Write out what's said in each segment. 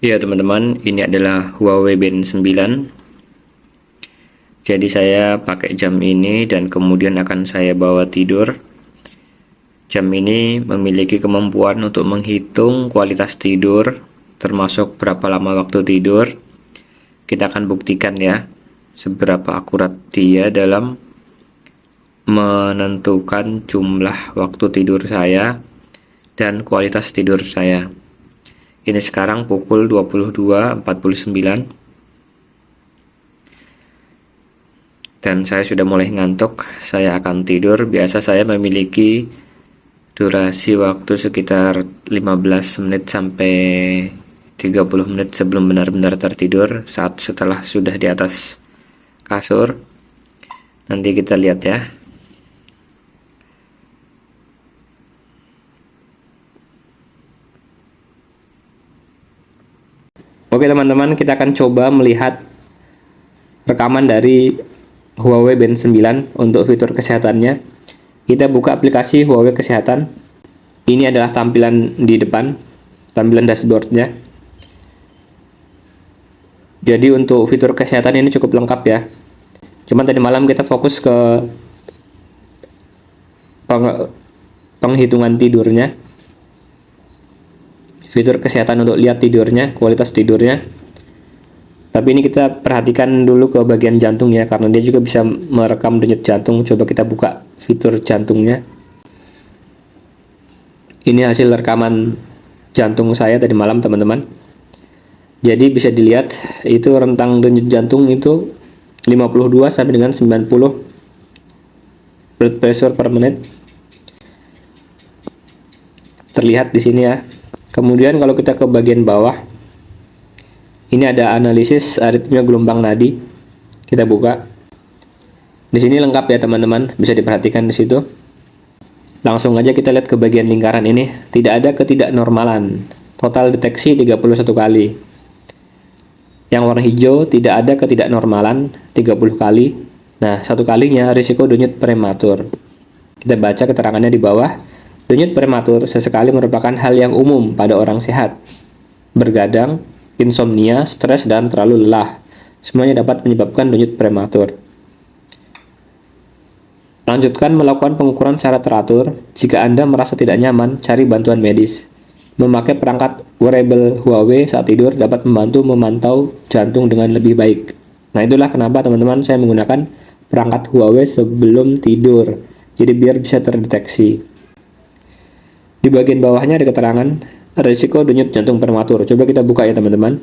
Ya teman-teman, ini adalah Huawei Band 9. Jadi saya pakai jam ini dan kemudian akan saya bawa tidur. Jam ini memiliki kemampuan untuk menghitung kualitas tidur, termasuk berapa lama waktu tidur. Kita akan buktikan ya, seberapa akurat dia dalam menentukan jumlah waktu tidur saya dan kualitas tidur saya. Ini sekarang pukul 22.49 dan saya sudah mulai ngantuk. Saya akan tidur. Biasa saya memiliki durasi waktu sekitar 15 menit sampai 30 menit sebelum benar-benar tertidur, saat setelah sudah di atas kasur. Nanti kita lihat ya. Oke teman-teman, kita akan coba melihat rekaman dari Huawei Band 9 untuk fitur kesehatannya. Kita buka aplikasi Huawei Kesehatan. Ini adalah tampilan di depan, tampilan dashboardnya. Jadi untuk fitur kesehatan ini cukup lengkap ya. Cuman tadi malam kita fokus ke penghitungan tidurnya. Fitur kesehatan untuk lihat tidurnya, kualitas tidurnya. Tapi ini kita perhatikan dulu ke bagian jantung ya, karena dia juga bisa merekam denyut jantung. Coba kita buka fitur jantungnya. Ini hasil rekaman jantung saya tadi malam teman-teman. Jadi bisa dilihat itu rentang denyut jantung itu 52 sampai dengan 90 blood pressure per menit. Terlihat di sini ya. Kemudian kalau kita ke bagian bawah, ini ada analisis aritmia gelombang nadi. Kita buka. Di sini lengkap ya teman-teman, bisa diperhatikan di situ. Langsung aja kita lihat ke bagian lingkaran ini. Tidak ada ketidaknormalan. Total deteksi 31 kali. Yang warna hijau tidak ada ketidaknormalan 30 kali. Nah, satu kalinya risiko denyut prematur. Kita baca keterangannya di bawah. Denyut prematur sesekali merupakan hal yang umum pada orang sehat. Bergadang, insomnia, stres, dan terlalu lelah. Semuanya dapat menyebabkan denyut prematur. Lanjutkan melakukan pengukuran secara teratur. Jika Anda merasa tidak nyaman, cari bantuan medis. Memakai perangkat wearable Huawei saat tidur dapat membantu memantau jantung dengan lebih baik. Nah, itulah kenapa teman-teman saya menggunakan perangkat Huawei sebelum tidur. Jadi biar bisa terdeteksi. Di bagian bawahnya ada keterangan risiko denyut jantung prematur. Coba kita buka ya teman-teman.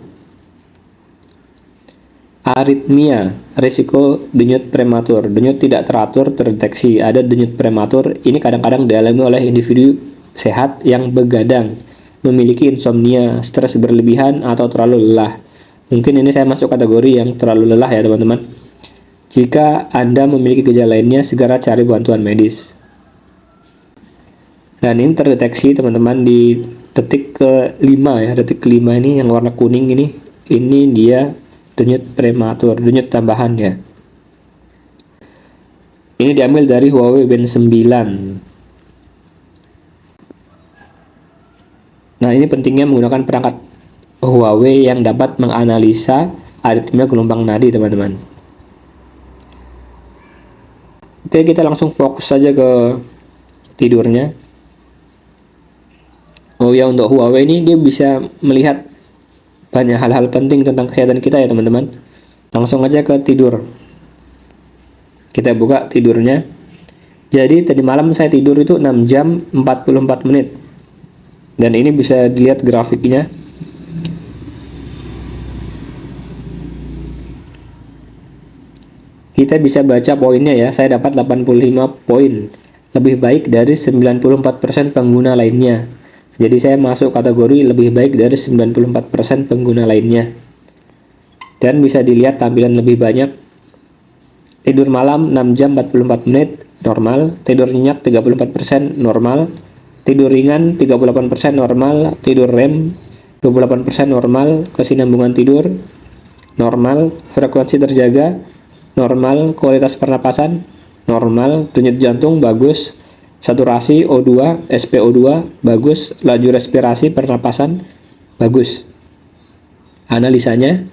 Aritmia, risiko denyut prematur. Denyut tidak teratur terdeteksi. Ada denyut prematur. Ini kadang-kadang dialami oleh individu sehat yang begadang, memiliki insomnia, stres berlebihan, atau terlalu lelah. Mungkin ini saya masuk kategori yang terlalu lelah ya teman-teman. Jika Anda memiliki gejala lainnya, segera cari bantuan medis. Dan ini terdeteksi teman-teman di detik ke-5 ya. Detik ke-5 ini yang warna kuning ini dia denyut prematur, denyut tambahan ya. Ini diambil dari Huawei Band 9. Nah, ini pentingnya menggunakan perangkat Huawei yang dapat menganalisa aritmia gelombang nadi teman-teman. Oke, kita langsung fokus saja ke tidurnya. Oh ya, untuk Huawei ini dia bisa melihat banyak hal-hal penting tentang kesehatan kita ya teman-teman. Langsung aja ke tidur. Kita buka tidurnya. Jadi tadi malam saya tidur itu 6 jam 44 menit. Dan ini bisa dilihat grafiknya. Kita bisa baca poinnya ya. Saya dapat 85 poin. Lebih baik dari 94% pengguna lainnya. Jadi saya masuk kategori lebih baik dari 94% pengguna lainnya. Dan bisa dilihat tampilan lebih banyak. Tidur malam 6 jam 44 menit normal, tidur nyenyak 34% normal, tidur ringan 38% normal, tidur REM 28% normal, kesinambungan tidur normal, frekuensi terjaga normal, kualitas pernapasan normal, denyut jantung bagus, saturasi O2, SpO2 bagus, laju respirasi pernapasan bagus. analisanya,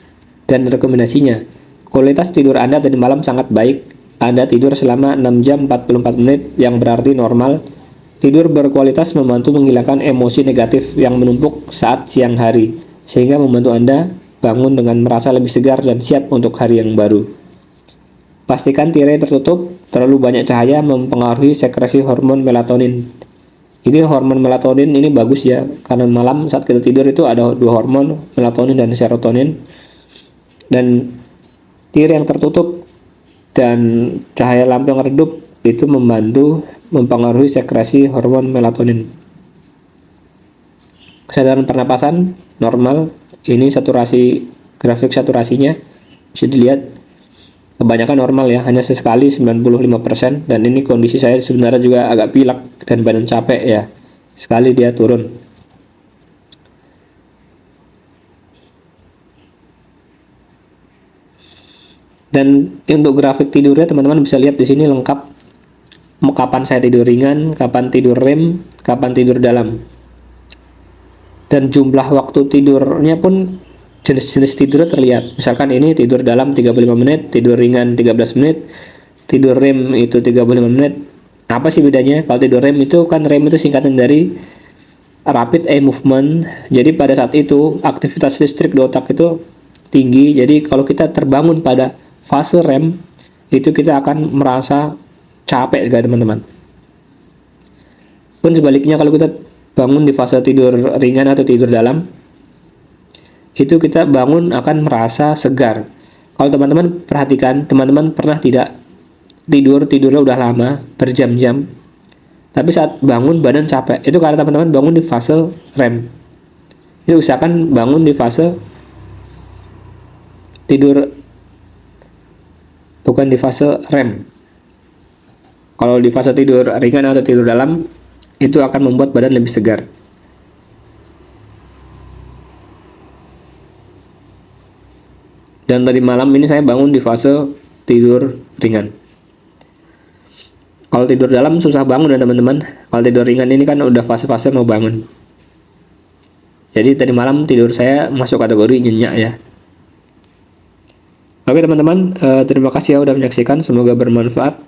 dan rekomendasinya. Kualitas tidur Anda tadi malam sangat baik. Anda tidur selama 6 jam 44 menit yang berarti normal. Tidur berkualitas membantu menghilangkan emosi negatif yang menumpuk saat siang hari, sehingga membantu Anda bangun dengan merasa lebih segar dan siap untuk hari yang baru. Pastikan tirai tertutup, terlalu banyak cahaya mempengaruhi sekresi hormon melatonin. Ini hormon melatonin ini bagus ya, karena malam saat kita tidur itu ada dua hormon, melatonin dan serotonin. Dan tirai yang tertutup dan cahaya lampu yang redup itu membantu mempengaruhi sekresi hormon melatonin. Kesadaran pernapasan normal, ini saturasi, grafik saturasinya bisa dilihat kebanyakan normal ya, hanya sesekali 95%, dan ini kondisi saya sebenarnya juga agak pilek dan badan capek ya, sekali dia turun. Dan untuk grafik tidurnya teman-teman bisa lihat di sini lengkap, kapan saya tidur ringan, kapan tidur REM, kapan tidur dalam. Dan jumlah waktu tidurnya pun jenis-jenis tidurnya terlihat. Misalkan ini tidur dalam 35 menit, tidur ringan 13 menit, tidur REM itu 35 menit. Apa sih bedanya? Kalau tidur REM itu kan, REM itu singkatan dari Rapid Eye Movement. Jadi pada saat itu aktivitas listrik di otak itu tinggi. Jadi kalau kita terbangun pada fase REM, itu kita akan merasa capek kan teman-teman. Pun sebaliknya, kalau kita bangun di fase tidur ringan atau tidur dalam, itu kita bangun akan merasa segar. Kalau teman-teman perhatikan, teman-teman pernah tidak tidurnya udah lama, berjam-jam, tapi saat bangun badan capek? Itu karena teman-teman bangun di fase REM. Jadi usahakan bangun di fase tidur, bukan di fase REM. Kalau di fase tidur ringan atau tidur dalam, itu akan membuat badan lebih segar. Dan tadi malam ini saya bangun di fase tidur ringan. Kalau tidur dalam susah bangun ya teman-teman. Kalau tidur ringan ini kan udah fase-fase mau bangun. Jadi tadi malam tidur saya masuk kategori nyenyak ya. Oke teman-teman, terima kasih ya udah menyaksikan, semoga bermanfaat.